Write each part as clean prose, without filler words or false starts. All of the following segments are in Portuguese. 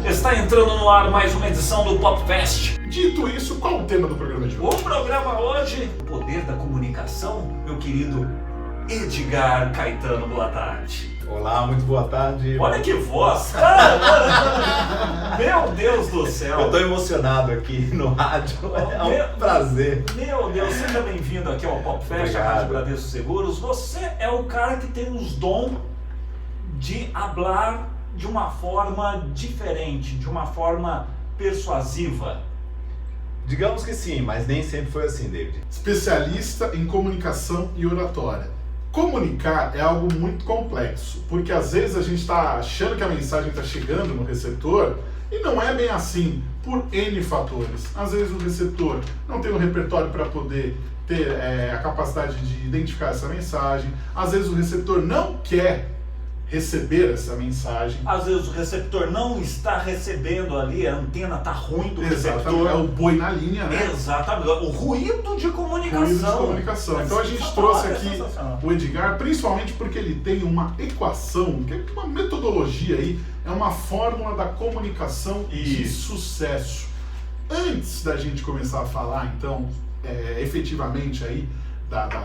Está entrando no ar mais uma edição do Popfest. Dito isso, qual o tema do programa de hoje? O programa hoje, o poder da comunicação, meu querido Edgar Caetano, boa tarde. Olá, muito boa tarde. Olha que voz! Meu Deus do céu! Eu tô emocionado aqui no rádio, é um prazer. Meu Deus, seja bem-vindo aqui ao Popfest, a Rádio Bradesco Seguros. Você é o cara que tem os dons de hablar de uma forma diferente, de uma forma persuasiva. Digamos que sim, mas nem sempre foi assim, David. Especialista em comunicação e oratória. Comunicar é algo muito complexo, porque às vezes a gente está achando que a mensagem está chegando no receptor e não é bem assim, por N fatores. Às vezes o receptor não tem um repertório para poder ter a capacidade de identificar essa mensagem, às vezes o receptor não quer receber essa mensagem. Às vezes o receptor não está recebendo ali, a antena está ruim do receptor. É o boi na linha, né? Exatamente, o ruído de comunicação. Ruído de comunicação. Então a gente trouxe aqui o Edgar, principalmente porque ele tem uma equação, que é uma metodologia aí, é uma fórmula da comunicação de sucesso. Antes da gente começar a falar, então, efetivamente aí,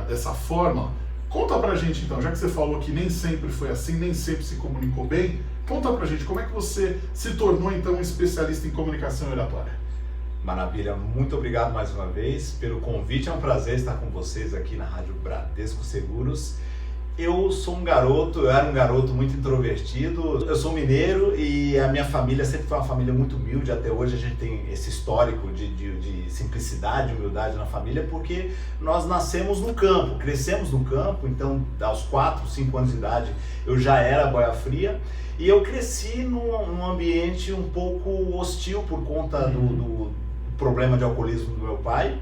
dessa fórmula, conta pra gente então, já que você falou que nem sempre foi assim, nem sempre se comunicou bem, conta pra gente como é que você se tornou então um especialista em comunicação e oratória. Maravilha, muito obrigado mais uma vez pelo convite, é um prazer estar com vocês aqui na Rádio Bradesco Seguros. Eu era um garoto muito introvertido, eu sou mineiro e a minha família sempre foi uma família muito humilde, até hoje a gente tem esse histórico de simplicidade, humildade na família, porque nós nascemos no campo, crescemos no campo, então aos 4, 5 anos de idade eu já era boia fria e eu cresci num ambiente um pouco hostil por conta do problema de alcoolismo do meu pai.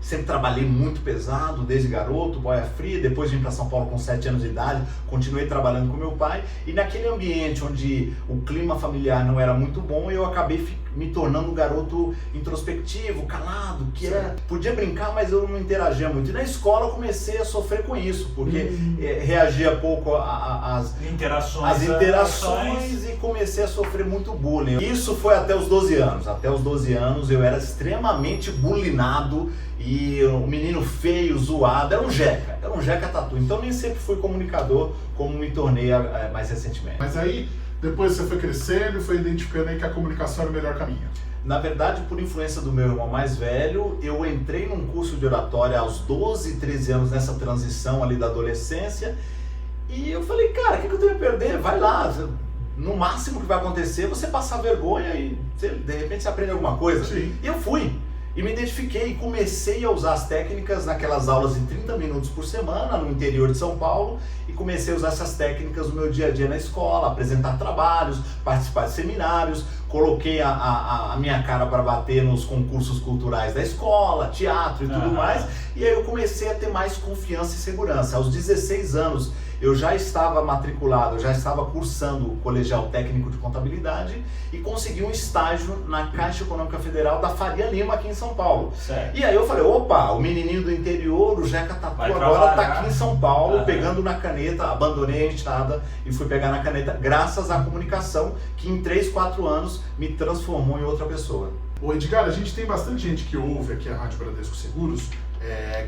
Sempre trabalhei muito pesado, desde garoto, boia fria, depois vim para São Paulo com 7 anos de idade, continuei trabalhando com meu pai, e naquele ambiente onde o clima familiar não era muito bom, eu acabei me tornando um garoto introspectivo, calado, podia brincar, mas eu não interagia muito. E na escola eu comecei a sofrer com isso, porque reagia pouco às interações e comecei a sofrer muito bullying. Isso foi até os 12 anos. Até os 12 anos eu era extremamente bullyingado, e um menino feio, zoado, era um jeca tatu. Então nem sempre fui comunicador como me tornei mais recentemente. Mas aí, depois você foi crescendo e foi identificando aí que a comunicação era o melhor caminho. Na verdade, por influência do meu irmão mais velho, eu entrei num curso de oratória aos 12, 13 anos, nessa transição ali da adolescência, e eu falei, cara, o que eu tenho a perder? Vai lá, no máximo que vai acontecer é você passar vergonha e de repente você aprende alguma coisa. Sim. E eu fui. E me identifiquei e comecei a usar as técnicas naquelas aulas de 30 minutos por semana no interior de São Paulo, e comecei a usar essas técnicas no meu dia a dia na escola, apresentar trabalhos, participar de seminários, coloquei a minha cara para bater nos concursos culturais da escola, teatro e tudo mais, e aí eu comecei a ter mais confiança e segurança. Aos 16 anos eu já estava matriculado, eu já estava cursando o colegial técnico de contabilidade e consegui um estágio na Caixa Econômica Federal da Faria Lima aqui em São Paulo. Certo. E aí eu falei, opa, o menininho do interior, o Jeca Tatu, agora tá aqui em São Paulo, pegando na caneta, abandonei a enxada e fui pegar na caneta graças à comunicação que em 3, 4 anos me transformou em outra pessoa. Ô Edgar, a gente tem bastante gente que ouve aqui a Rádio Bradesco Seguros,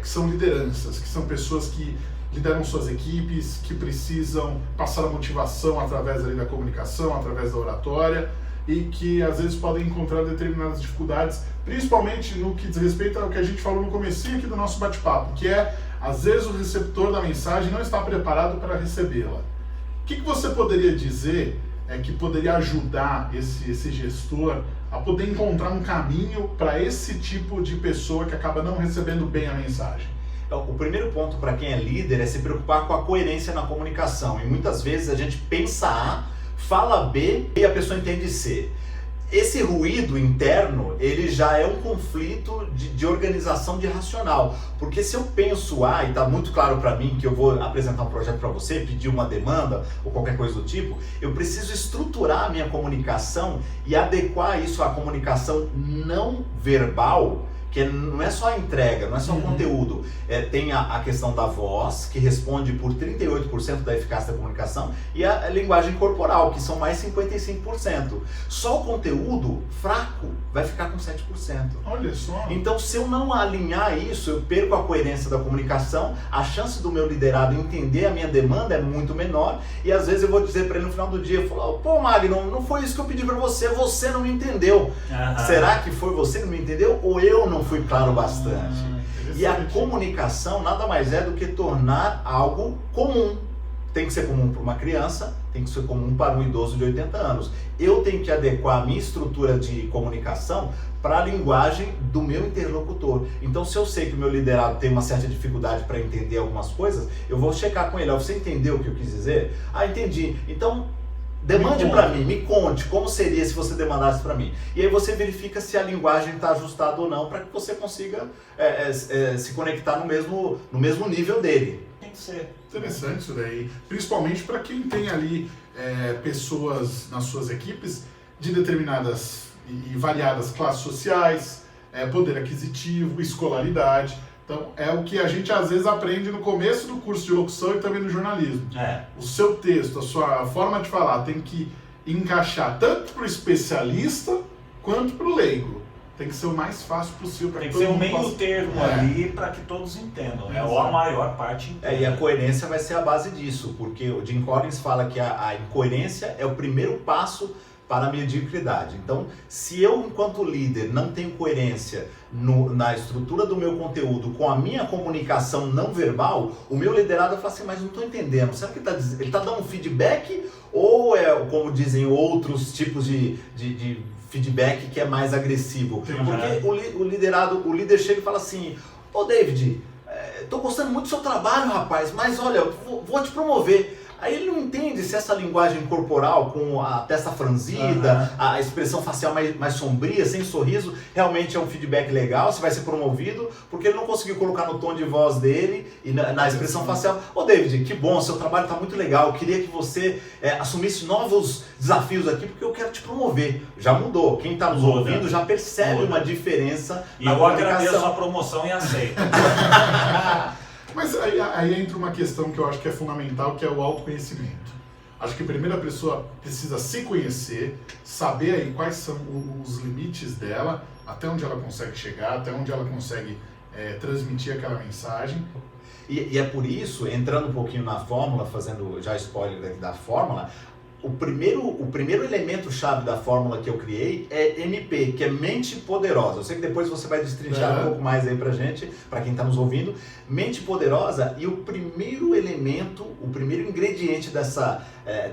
que são lideranças, que são pessoas que lideram suas equipes, que precisam passar a motivação através ali da comunicação, através da oratória, e que às vezes podem encontrar determinadas dificuldades, principalmente no que diz respeito ao que a gente falou no comecinho aqui do nosso bate-papo, que é, às vezes o receptor da mensagem não está preparado para recebê-la. O que você poderia dizer que poderia ajudar esse gestor a poder encontrar um caminho para esse tipo de pessoa que acaba não recebendo bem a mensagem? O primeiro ponto para quem é líder é se preocupar com a coerência na comunicação. E muitas vezes a gente pensa A, fala B e a pessoa entende C. Esse ruído interno, ele já é um conflito de organização de racional. Porque se eu penso A, e está muito claro para mim que eu vou apresentar um projeto para você, pedir uma demanda ou qualquer coisa do tipo, eu preciso estruturar a minha comunicação e adequar isso à comunicação não verbal, que não é só a entrega, não é só o conteúdo. Tem a questão da voz, que responde por 38% da eficácia da comunicação, e a linguagem corporal, que são mais 55%. Só o conteúdo fraco vai ficar com 7%. Olha só. Então, se eu não alinhar isso, eu perco a coerência da comunicação, a chance do meu liderado entender a minha demanda é muito menor, e às vezes eu vou dizer para ele no final do dia, eu falo, pô Magno, não foi isso que eu pedi para você não me entendeu. Será que foi você que não me entendeu ou eu não fui claro bastante? E a comunicação nada mais é do que tornar algo comum. Tem que ser comum para uma criança, tem que ser comum para um idoso de 80 anos. Eu tenho que adequar a minha estrutura de comunicação para a linguagem do meu interlocutor. Então, se eu sei que o meu liderado tem uma certa dificuldade para entender algumas coisas, eu vou checar com ele. Você entendeu o que eu quis dizer? Ah, entendi. Então, demande para mim, me conte como seria se você demandasse para mim. E aí você verifica se a linguagem está ajustada ou não, para que você consiga se conectar no mesmo nível dele. Tem que ser. Interessante isso daí, principalmente para quem tem ali pessoas nas suas equipes de determinadas e variadas classes sociais, poder aquisitivo, escolaridade. Então, é o que a gente às vezes aprende no começo do curso de locução e também no jornalismo. O seu texto, a sua forma de falar tem que encaixar tanto para o especialista quanto para o leigo. Tem que ser o mais fácil possível. Tem que ser um meio termo ali para que todos entendam, né? Ou a maior parte entenda. E a coerência vai ser a base disso, porque o Jim Collins fala que a incoerência é o primeiro passo para a mediocridade. Então, se eu, enquanto líder, não tenho coerência na estrutura do meu conteúdo com a minha comunicação não verbal, o meu liderado vai falar assim, mas não estou entendendo. Será que ele está dando um feedback ou como dizem outros tipos de feedback que é mais agressivo? Porque o líder chega e fala assim, ô David, estou gostando muito do seu trabalho, rapaz, mas olha, vou te promover. Aí ele não entende se essa linguagem corporal com a testa franzida, a expressão facial mais sombria, sem sorriso, realmente é um feedback legal, se vai ser promovido, porque ele não conseguiu colocar no tom de voz dele e na expressão facial. Ô David, que bom, seu trabalho está muito legal, eu queria que você assumisse novos desafios aqui, porque eu quero te promover. Já mudou, quem está nos ouvindo já percebe uma diferença na comunicação. E eu agradeço a promoção e aceito. Mas aí entra uma questão que eu acho que é fundamental, que é o autoconhecimento. Acho que primeiro a pessoa precisa se conhecer, saber aí quais são os limites dela, até onde ela consegue chegar, até onde ela consegue transmitir aquela mensagem. E é por isso, entrando um pouquinho na fórmula, fazendo já spoiler aqui da fórmula, o primeiro elemento-chave da fórmula que eu criei é MP, que é mente poderosa. Eu sei que depois você vai destrinchar um pouco mais aí pra gente, pra quem tá nos ouvindo. Mente poderosa, e o primeiro elemento, o primeiro ingrediente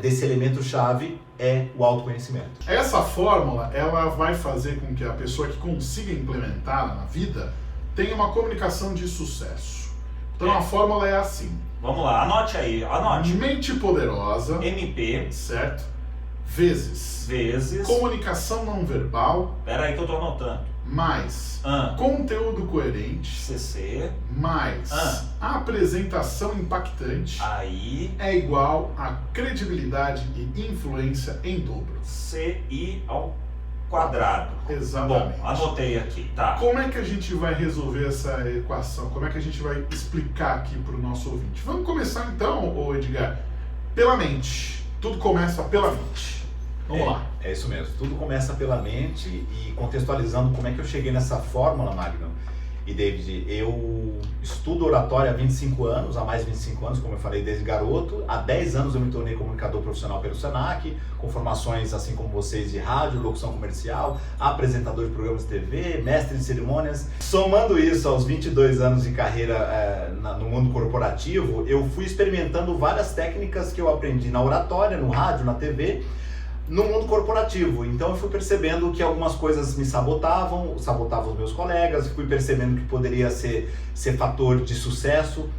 desse elemento-chave é o autoconhecimento. Essa fórmula, ela vai fazer com que a pessoa que consiga implementá-la na vida tenha uma comunicação de sucesso. Então a fórmula é assim. Vamos lá, anote aí, anote. Mente poderosa. MP. Certo. Vezes. Comunicação não verbal. Pera aí que eu tô anotando. Mais. Conteúdo coerente. CC. Mais. Apresentação impactante. Aí. É igual a credibilidade e influência em dobro. CI ao quadrado. Exatamente. Bom, anotei aqui, tá. Como é que a gente vai resolver essa equação? Como é que a gente vai explicar aqui para o nosso ouvinte? Vamos começar então, Edgar, pela mente. Tudo começa pela mente. Vamos lá. É isso mesmo. Tudo começa pela mente, e contextualizando como é que eu cheguei nessa fórmula, Magno e David, eu estudo oratória há 25 anos, há mais de 25 anos, como eu falei, desde garoto. Há 10 anos eu me tornei comunicador profissional pelo Senac, com formações assim como vocês de rádio, locução comercial, apresentador de programas de TV, mestre de cerimônias. Somando isso aos 22 anos de carreira no mundo corporativo, eu fui experimentando várias técnicas que eu aprendi na oratória, no rádio, na TV, no mundo corporativo. Então eu fui percebendo que algumas coisas me sabotavam os meus colegas, fui percebendo que poderia ser fator de sucesso,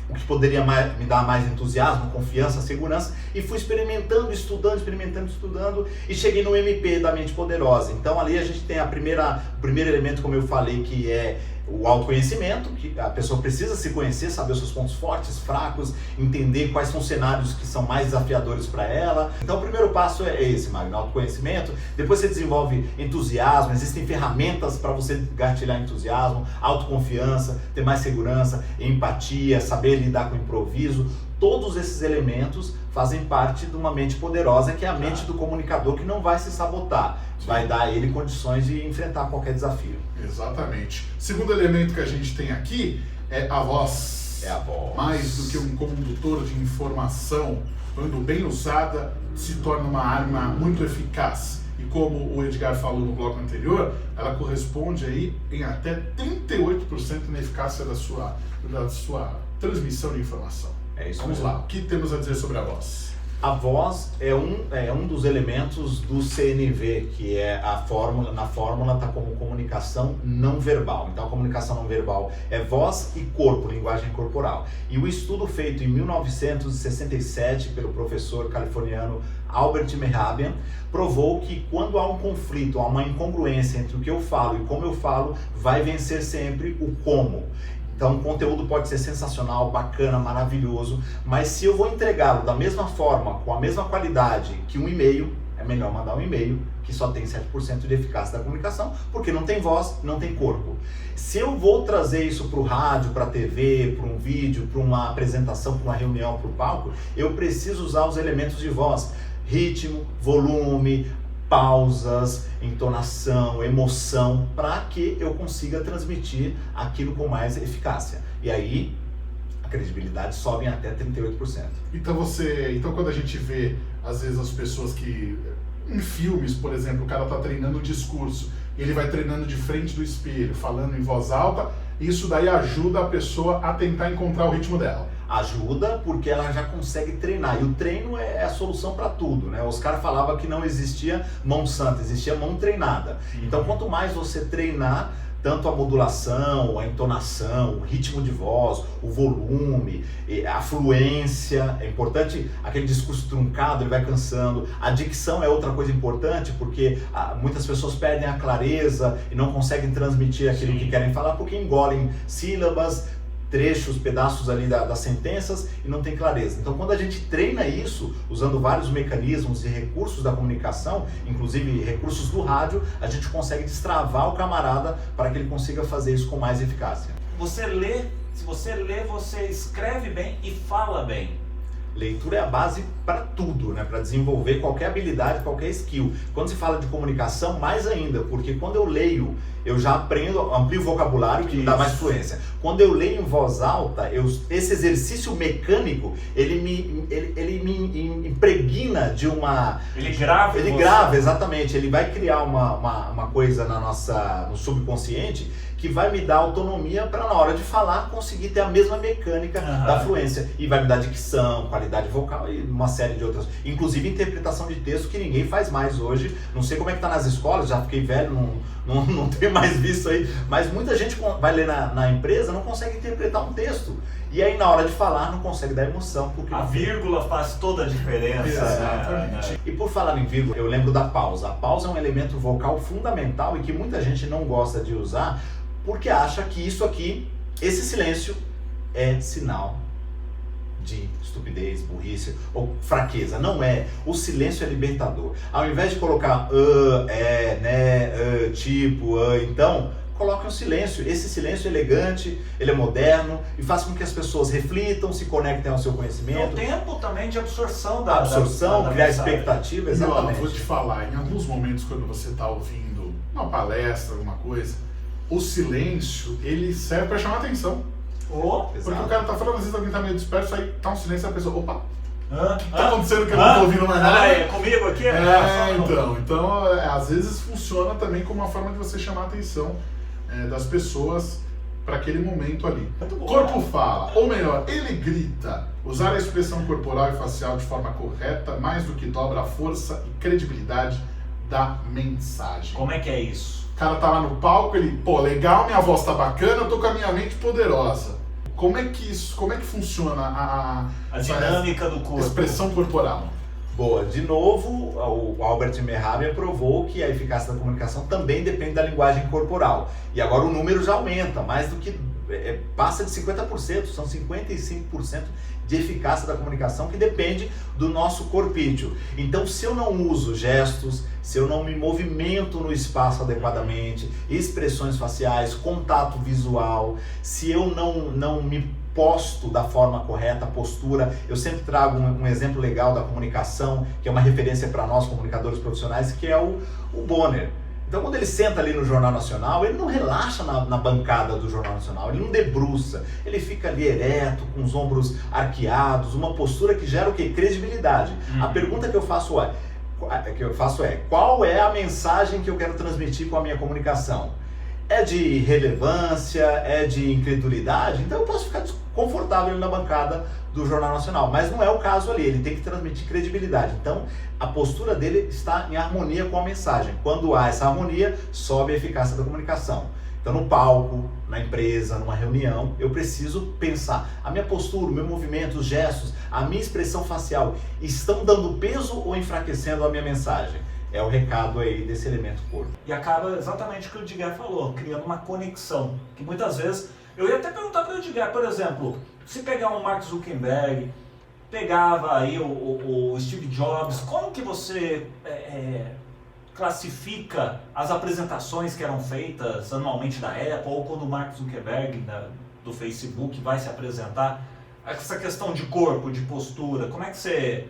o que poderia me dar mais entusiasmo, confiança, segurança, e fui experimentando, estudando, e cheguei no MP da mente poderosa. Então ali a gente tem o primeiro elemento, como eu falei, que é o autoconhecimento, que a pessoa precisa se conhecer, saber os seus pontos fortes, fracos, entender quais são os cenários que são mais desafiadores para ela. Então o primeiro passo é esse, Magno, autoconhecimento. Depois você desenvolve entusiasmo, existem ferramentas para você gatilhar entusiasmo, autoconfiança, ter mais segurança, empatia, saber lidar com o improviso. Todos esses elementos fazem parte de uma mente poderosa, que é a mente do comunicador, que não vai se sabotar, vai dar a ele condições de enfrentar qualquer desafio. Exatamente. Segundo elemento que a gente tem aqui é a voz. É a voz. Mais do que um condutor de informação, quando bem usada, se torna uma arma muito eficaz. E como o Edgar falou no bloco anterior, ela corresponde aí em até 38% na eficácia da sua transmissão de informação. É isso Vamos mesmo. lá, o que temos a dizer sobre a voz? A voz é um dos elementos do CNV, que é a fórmula, na fórmula está como comunicação não verbal. Então a comunicação não verbal é voz e corpo, linguagem corporal. E o estudo feito em 1967 pelo professor californiano Albert Mehrabian provou que quando há um conflito, há uma incongruência entre o que eu falo e como eu falo, vai vencer sempre o como. Então o conteúdo pode ser sensacional, bacana, maravilhoso, mas se eu vou entregá-lo da mesma forma, com a mesma qualidade que um e-mail, é melhor mandar um e-mail que só tem 7% de eficácia da comunicação, porque não tem voz, não tem corpo. Se eu vou trazer isso para o rádio, para a TV, para um vídeo, para uma apresentação, para uma reunião, para o palco, eu preciso usar os elementos de voz, ritmo, volume, pausas, entonação, emoção, para que eu consiga transmitir aquilo com mais eficácia. E aí, a credibilidade sobe em até 38%. Então quando a gente vê, às vezes, as pessoas que, em filmes, por exemplo, o cara está treinando o discurso, ele vai treinando de frente do espelho, falando em voz alta, isso daí ajuda a pessoa a tentar encontrar o ritmo dela. Ajuda porque ela já consegue treinar, e o treino é a solução para tudo, né? Os caras falavam que não existia mão santa, existia mão treinada. Então quanto mais você treinar, tanto a modulação, a entonação, o ritmo de voz, o volume, a fluência, é importante. Aquele discurso truncado, ele vai cansando. A dicção é outra coisa importante, porque muitas pessoas perdem a clareza e não conseguem transmitir aquilo que querem falar, porque engolem sílabas, trechos, pedaços ali das sentenças e não tem clareza. Então quando a gente treina isso, usando vários mecanismos e recursos da comunicação, inclusive recursos do rádio, a gente consegue destravar o camarada para que ele consiga fazer isso com mais eficácia. Você lê, se você lê, você escreve bem e fala bem. Leitura é a base para tudo, né? Para desenvolver qualquer habilidade, qualquer skill. Quando se fala de comunicação, mais ainda, porque quando eu leio, eu já aprendo, amplio o vocabulário, que me dá mais fluência. Quando eu leio em voz alta, esse exercício mecânico, ele me impregna de uma... Ele grava. Ele grava, exatamente. Ele vai criar uma coisa no subconsciente que vai me dar autonomia para, na hora de falar, conseguir ter a mesma mecânica da fluência. E vai me dar dicção, qualidade vocal e uma série de outras. Inclusive interpretação de texto, que ninguém faz mais hoje. Não sei como é que tá nas escolas, já fiquei velho, não tenho mais visto aí. Mas muita gente vai ler na empresa, não consegue interpretar um texto. E aí na hora de falar não consegue dar emoção. Porque a vírgula faz toda a diferença. Exatamente. E por falar em vírgula, eu lembro da pausa. A pausa é um elemento vocal fundamental e que muita gente não gosta de usar, porque acha que isso aqui, esse silêncio, é sinal de estupidez, burrice ou fraqueza. Não é. O silêncio é libertador. Ao invés de colocar tipo, então, coloque um silêncio. Esse silêncio é elegante, ele é moderno e faz com que as pessoas reflitam, se conectem ao seu conhecimento. É o tempo também de absorção da criar mensagem. Expectativa, Não, exatamente. vou te falar, em alguns momentos quando você está ouvindo uma palestra, alguma coisa, o silêncio, ele serve para chamar atenção. Porque o cara tá falando, às vezes alguém tá meio disperso, aí tá um silêncio e a pessoa, opa, o que tá acontecendo que eu não tô ouvindo mais nada? É comigo aqui? Então, às vezes funciona também como uma forma de você chamar a atenção das pessoas para aquele momento ali. O corpo fala, ou melhor, ele grita. Usar a expressão corporal e facial de forma correta, mais do que dobra a força e credibilidade da mensagem. Como é que é isso? O cara tá lá no palco, ele, legal, minha voz tá bacana, eu tô com a minha mente poderosa. Como é que funciona a dinâmica do corpo? Expressão corporal. Boa. De novo, o Albert Mehrabian provou que a eficácia da comunicação também depende da linguagem corporal. E agora o número já aumenta, mais do que passa de 50%, são 55% de eficácia da comunicação que depende do nosso corpício. Então, se eu não uso gestos, se eu não me movimento no espaço adequadamente, expressões faciais, contato visual, se eu não me posto da forma correta, postura. Eu sempre trago um exemplo legal da comunicação, que é uma referência para nós comunicadores profissionais, que é o Bonner. Então, quando ele senta ali no Jornal Nacional, ele não relaxa na bancada do Jornal Nacional, ele não debruça, ele fica ali ereto, com os ombros arqueados, uma postura que gera o quê? Credibilidade. A pergunta que eu faço é, qual é a mensagem que eu quero transmitir com a minha comunicação? É de relevância? É de incredulidade? Então eu posso ficar desconfortável ali na bancada do Jornal Nacional, mas não é o caso ali, ele tem que transmitir credibilidade. Então a postura dele está em harmonia com a mensagem. Quando há essa harmonia, sobe a eficácia da comunicação. Então no palco, na empresa, numa reunião, eu preciso pensar, a minha postura, o meu movimento, os gestos, a minha expressão facial estão dando peso ou enfraquecendo a minha mensagem? É o recado aí desse elemento corpo. E acaba exatamente o que o Edgar falou, criando uma conexão, que muitas vezes, eu ia até perguntar para o Edgar, por exemplo, se pegar um Mark Zuckerberg, pegava aí o Steve Jobs, como que você classifica as apresentações que eram feitas anualmente da Apple, ou quando o Mark Zuckerberg do Facebook vai se apresentar, essa questão de corpo, de postura, como é que você...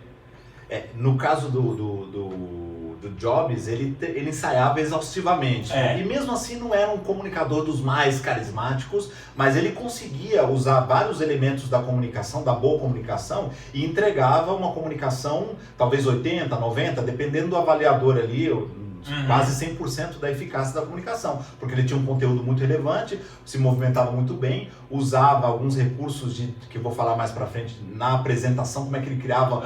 No caso do Jobs, ele ensaiava exaustivamente. E mesmo assim não era um comunicador dos mais carismáticos, mas ele conseguia usar vários elementos da comunicação, da boa comunicação, e entregava uma comunicação, talvez 80%, 90%, dependendo do avaliador ali, quase 100% da eficácia da comunicação, porque ele tinha um conteúdo muito relevante, se movimentava muito bem, usava alguns recursos que eu vou falar mais pra frente na apresentação, como é que ele criava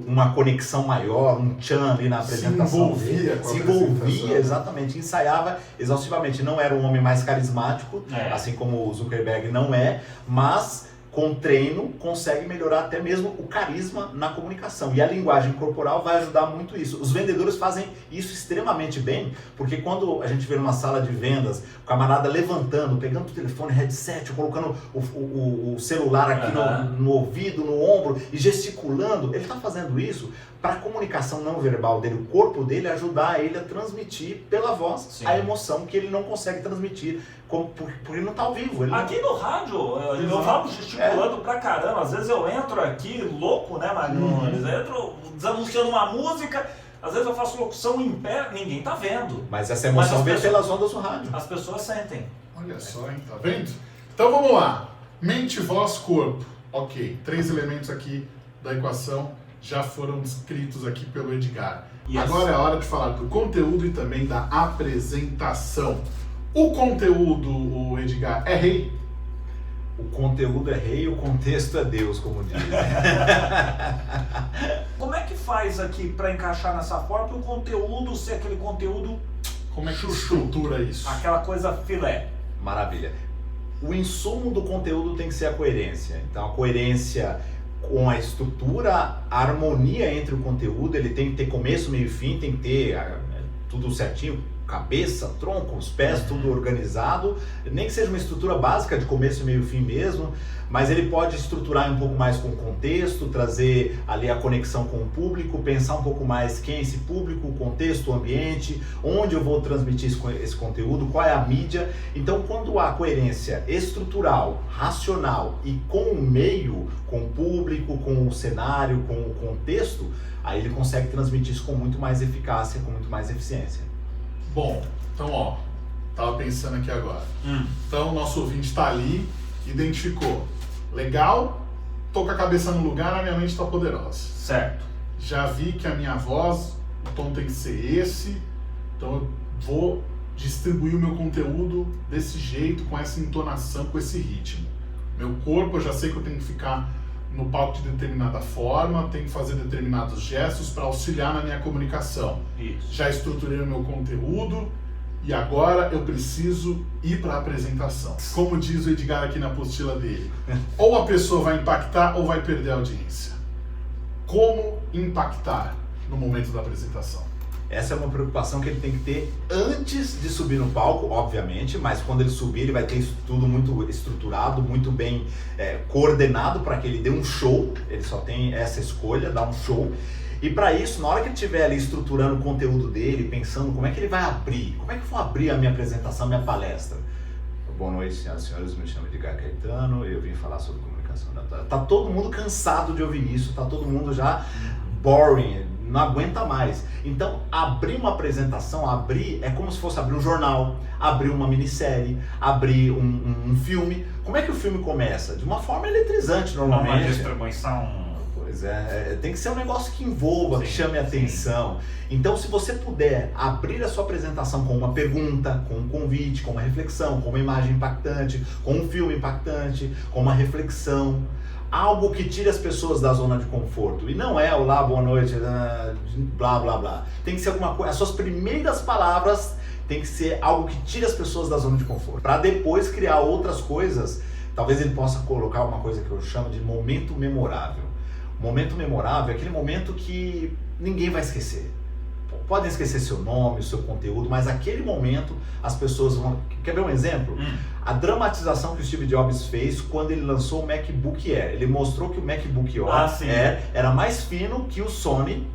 uma conexão maior, um tchan ali na apresentação. Se envolvia, exatamente, ensaiava exaustivamente. Não era um homem mais carismático, assim como o Zuckerberg não é, mas com treino consegue melhorar até mesmo o carisma na comunicação. E a linguagem corporal vai ajudar muito isso. Os vendedores fazem isso extremamente bem, porque quando a gente vê numa sala de vendas, o camarada levantando, pegando o telefone, headset, colocando o celular aqui no ouvido, no ombro e gesticulando, ele está fazendo isso para a comunicação não verbal dele, o corpo dele, ajudar ele a transmitir pela voz a emoção que ele não consegue transmitir, porque ele não está ao vivo. Aqui no rádio, eu falo gesticulando pra caramba, às vezes eu entro aqui louco, né, Magno? Eu entro desanunciando uma música, às vezes eu faço locução em pé, ninguém tá vendo. Mas essa emoção vem pelas ondas do rádio. As pessoas sentem. Olha só, hein, tá vendo? Então vamos lá. Mente, voz, corpo. Ok, 3 elementos aqui da equação já foram descritos aqui pelo Edgar. Agora é a hora de falar do conteúdo e também da apresentação. O conteúdo, Edgar, é rei? O conteúdo é rei, o contexto é Deus, como diz. Como é que faz aqui para encaixar nessa forma o conteúdo ser aquele conteúdo... Como é que estrutura isso? Aquela coisa filé. Maravilha. O insumo do conteúdo tem que ser a coerência. Então a coerência com a estrutura, a harmonia entre o conteúdo, ele tem que ter começo, meio e fim, tem que ter tudo certinho, cabeça, tronco, os pés, tudo organizado, nem que seja uma estrutura básica de começo, meio e fim mesmo, mas ele pode estruturar um pouco mais com o contexto, trazer ali a conexão com o público, pensar um pouco mais quem é esse público, o contexto, o ambiente, onde eu vou transmitir esse conteúdo, qual é a mídia. Então, quando há coerência estrutural, racional e com o meio, com o público, com o cenário, com o contexto, aí ele consegue transmitir isso com muito mais eficácia, com muito mais eficiência. Bom, então ó, tava pensando aqui agora. Então o nosso ouvinte está ali, identificou. Legal, tô com a cabeça no lugar, a minha mente está poderosa. Certo. Já vi que a minha voz, o tom tem que ser esse, então eu vou distribuir o meu conteúdo desse jeito, com essa entonação, com esse ritmo. Meu corpo, eu já sei que eu tenho que ficar no palco de determinada forma, tenho que fazer determinados gestos para auxiliar na minha comunicação. Isso. Já estruturei o meu conteúdo e agora eu preciso ir para a apresentação. Como diz o Edgar aqui na apostila dele, ou a pessoa vai impactar ou vai perder a audiência. Como impactar no momento da apresentação? Essa é uma preocupação que ele tem que ter antes de subir no palco, obviamente, mas quando ele subir ele vai ter isso tudo muito estruturado, muito bem coordenado para que ele dê um show. Ele só tem essa escolha, dar um show. E para isso, na hora que ele estiver ali estruturando o conteúdo dele, pensando como é que ele vai abrir, como é que eu vou abrir a minha apresentação, a minha palestra. Boa noite, senhoras e senhores, me chamo Edgar Caetano e eu vim falar sobre comunicação. Tá todo mundo cansado de ouvir isso, tá todo mundo já boring, não aguenta mais. Então, abrir uma apresentação, abrir é como se fosse abrir um jornal, abrir uma minissérie, abrir um filme. Como é que o filme começa? De uma forma eletrizante, normalmente. Uma distribuição... Pois é, tem que ser um negócio que envolva, sim, que chame a atenção. Então, se você puder abrir a sua apresentação com uma pergunta, com um convite, com uma reflexão, com uma imagem impactante, com um filme impactante, com uma reflexão, algo que tire as pessoas da zona de conforto. E não é olá, boa noite, blá, blá, blá. Tem que ser alguma coisa, as suas primeiras palavras tem que ser algo que tire as pessoas da zona de conforto. Para depois criar outras coisas, talvez ele possa colocar uma coisa que eu chamo de momento memorável. Momento memorável é aquele momento que ninguém vai esquecer. Podem esquecer seu nome, o seu conteúdo, mas aquele momento as pessoas vão... Quer ver um exemplo? A dramatização que o Steve Jobs fez quando ele lançou o MacBook Air. Ele mostrou que o MacBook Air era mais fino que o Sony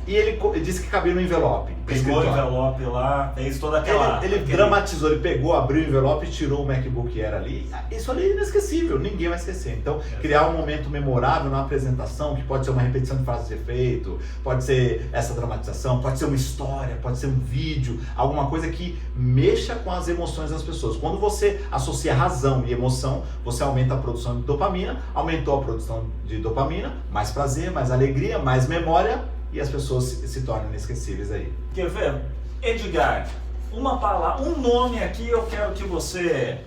e ele disse que cabia no envelope. Pegou o envelope lá, fez toda aquela... Ele dramatizou, ele pegou, abriu o envelope e tirou o MacBook Air ali. Isso ali é inesquecível, ninguém vai esquecer. Então, criar um momento memorável na apresentação, que pode ser uma repetição de frases de efeito, pode ser essa dramatização, pode ser uma história, pode ser um vídeo, alguma coisa que mexa com as emoções das pessoas. Quando você associa razão e emoção, você aumenta a produção de dopamina, aumentou a produção de dopamina, mais prazer, mais alegria, mais memória, e as pessoas se tornam inesquecíveis aí. Quer ver? Edgar, uma palavra, um nome aqui eu quero que você...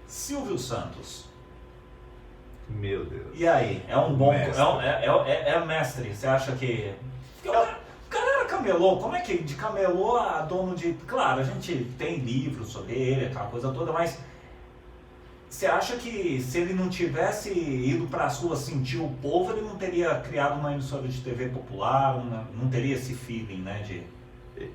Silvio Santos. Meu Deus. E aí? É um bom... Mestre. É mestre. Você acha que... O cara era camelô. Como é que de camelô a dono de... Claro, a gente tem livros sobre ele, aquela coisa toda, mas... Você acha que se ele não tivesse ido para as ruas sentir o povo, ele não teria criado uma emissora de TV popular, não teria esse feeling, né?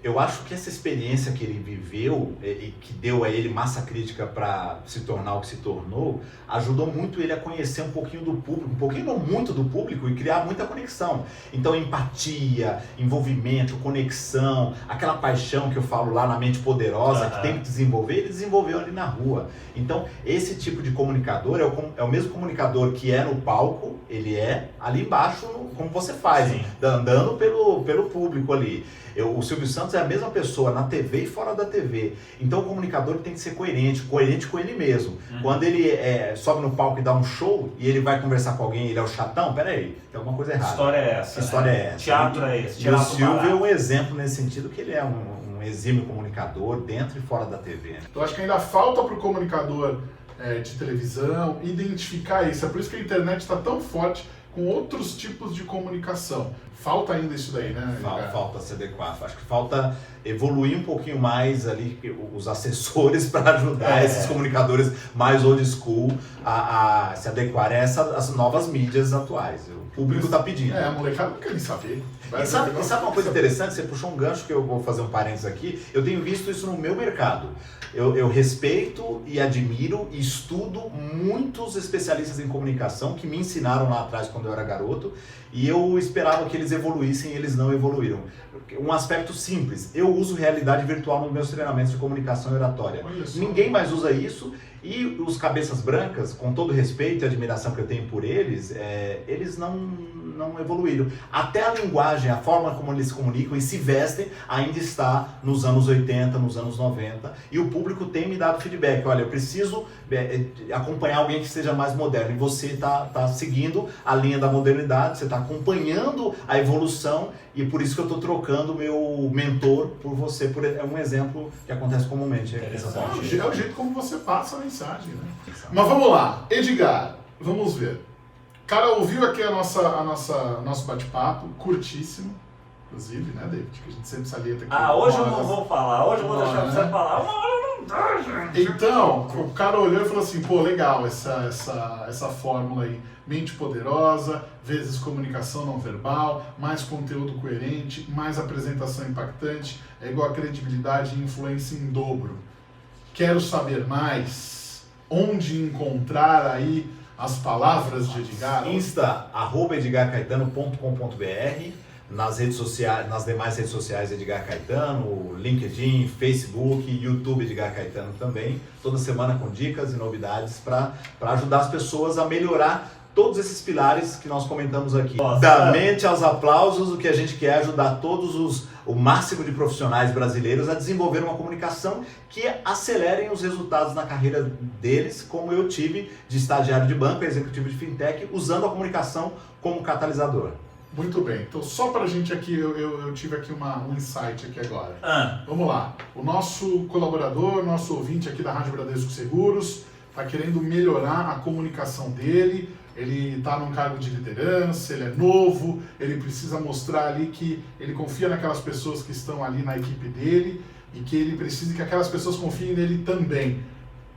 Eu acho que essa experiência que ele viveu e que deu a ele massa crítica para se tornar o que se tornou, ajudou muito ele a conhecer um pouquinho do público, um pouquinho não muito do público, e criar muita conexão. Então empatia, envolvimento, conexão, aquela paixão que eu falo lá na mente poderosa, que tem que desenvolver, ele desenvolveu ali na rua. Então esse tipo de comunicador é o mesmo comunicador que é no palco, ele é ali embaixo, como você faz, andando pelo público ali. O Silvio Santos é a mesma pessoa na TV e fora da TV. Então o comunicador tem que ser coerente com ele mesmo. Quando ele sobe no palco e dá um show e ele vai conversar com alguém e ele é o chatão, peraí, tem alguma coisa errada. Que história é essa? Que história é essa? Teatro é esse? E o Silvio é um exemplo nesse sentido, que ele é um exímio comunicador dentro e fora da TV. Né? Eu acho que ainda falta para o comunicador de televisão identificar isso. É por isso que a internet está tão forte com outros tipos de comunicação. Falta ainda isso daí, né? Falta se adequar. Acho que falta evoluir um pouquinho mais ali os assessores para ajudar esses comunicadores mais old school a se adequar a essas novas mídias atuais. O público está pedindo. A molecada não quer nem saber. E sabe uma coisa interessante? Você puxou um gancho que eu vou fazer um parênteses aqui. Eu tenho visto isso no meu mercado. Eu respeito e admiro e estudo muitos especialistas em comunicação que me ensinaram lá atrás quando eu era garoto, e eu esperava que eles evoluíssem e eles não evoluíram. Um aspecto simples, eu uso realidade virtual nos meus treinamentos de comunicação e oratória. Ninguém mais usa isso, e os cabeças brancas, com todo respeito e admiração que eu tenho por eles, eles não evoluíram. Até a linguagem, a forma como eles se comunicam e se vestem ainda está nos anos 80, nos anos 90, e o público tem me dado feedback. Olha, eu preciso acompanhar alguém que seja mais moderno, e você está seguindo a linha da modernidade, você está acompanhando a evolução, e por isso que eu estou trocando o meu mentor por você. É um exemplo que acontece comumente. É o jeito como você passa a mensagem, né? Mas vamos lá, Edgar, vamos ver. O cara ouviu aqui nosso bate-papo, curtíssimo, inclusive, né, David? Que a gente sempre salienta aqui. Hoje eu não vou falar, hoje eu vou deixar você falar. Uma hora eu não não dá, gente. Então, o cara olhou e falou assim, pô, legal essa fórmula aí. Mente poderosa, vezes comunicação não verbal, mais conteúdo coerente, mais apresentação impactante, é igual a credibilidade e influência em dobro. Quero saber mais? Onde encontrar aí as palavras de Edgar? Insta, @edgarcaetano.com.br, nas redes sociais, nas demais redes sociais Edgar Caetano, LinkedIn, Facebook, YouTube Edgar Caetano também, toda semana com dicas e novidades para ajudar as pessoas a melhorar todos esses pilares que nós comentamos aqui. Nossa. Da mente aos aplausos, o que a gente quer é ajudar o máximo de profissionais brasileiros a desenvolver uma comunicação que acelerem os resultados na carreira deles, como eu tive de estagiário de banco, executivo de fintech, usando a comunicação como catalisador. Muito bem, então só pra gente aqui, eu tive aqui um insight aqui agora. Vamos lá, o nosso colaborador, nosso ouvinte aqui da Rádio Bradesco Seguros, está querendo melhorar a comunicação dele, ele está num cargo de liderança, ele é novo, ele precisa mostrar ali que ele confia naquelas pessoas que estão ali na equipe dele e que ele precisa que aquelas pessoas confiem nele também.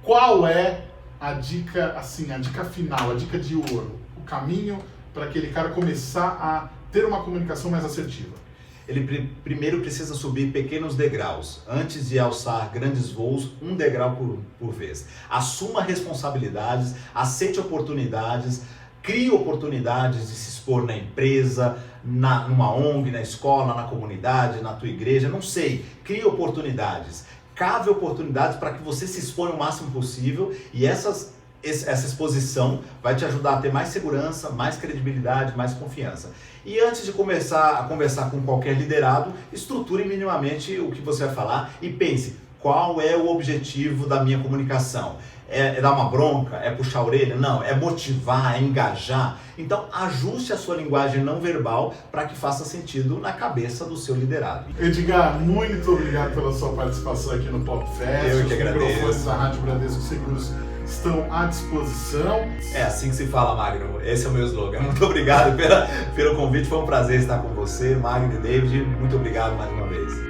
Qual é a dica, assim, a dica final, a dica de ouro, o caminho para aquele cara começar a ter uma comunicação mais assertiva? Ele primeiro precisa subir pequenos degraus, antes de alçar grandes voos, um degrau por vez. Assuma responsabilidades, aceite oportunidades, crie oportunidades de se expor na empresa, numa ONG, na escola, na comunidade, na tua igreja, não sei. Crie oportunidades, cave oportunidades para que você se exponha o máximo possível e essa exposição vai te ajudar a ter mais segurança, mais credibilidade, mais confiança. E antes de começar a conversar com qualquer liderado, estruture minimamente o que você vai falar e pense, qual é o objetivo da minha comunicação? É dar uma bronca? É puxar a orelha? Não, é motivar, é engajar. Então ajuste a sua linguagem não verbal para que faça sentido na cabeça do seu liderado. Edgar, muito obrigado pela sua participação aqui no PopFest. Eu que agradeço. Os microfones da Rádio Bradesco Seguros estão à disposição. É assim que se fala, Magno. Esse é o meu slogan. Muito obrigado pelo convite. Foi um prazer estar com você, Magno e David. Muito obrigado mais uma vez.